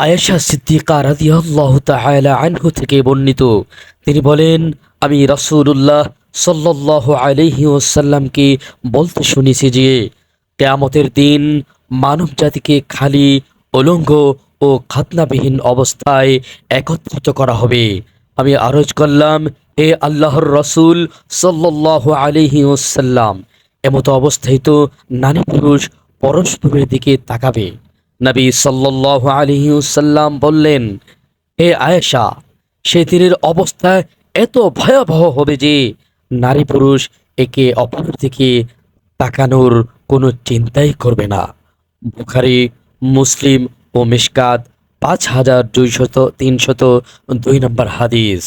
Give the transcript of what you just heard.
আয়েশা সিদ্দিকা রাদিয়াল্লাহু তাআলা আনহু থেকে বর্ণিত, তিনি বলেন, আমি রাসূলুল্লাহ সাল্লাল্লাহু আলাইহি ওয়াসাল্লামকে বলতে শুনেছি যে কিয়ামতের দিন মানব জাতিকে খালি, উলঙ্গ ও খাতনাবিহীন অবস্থায় একত্রিত করা হবে। আমি আরজ করলাম, হে আল্লাহর রসূল সাল্লাল্লাহু আলাইহি ওয়াসাল্লাম, এমতো অবস্থায় তো নারী পুরুষ পরস্পরের দিকে তাকাবে। নবী সাল্লাল্লাহু আলাইহি ওয়াসাল্লাম বললেন, হে আয়েশা, সেদিনের অবস্থা এত ভয়াবহ হবে যে নারী পুরুষ একে অপরের দিকে তাকানোর কোনো চিন্তাই করবে না। বুখারী, মুসলিম ও মিশকাত 5202 নম্বর হাদিস।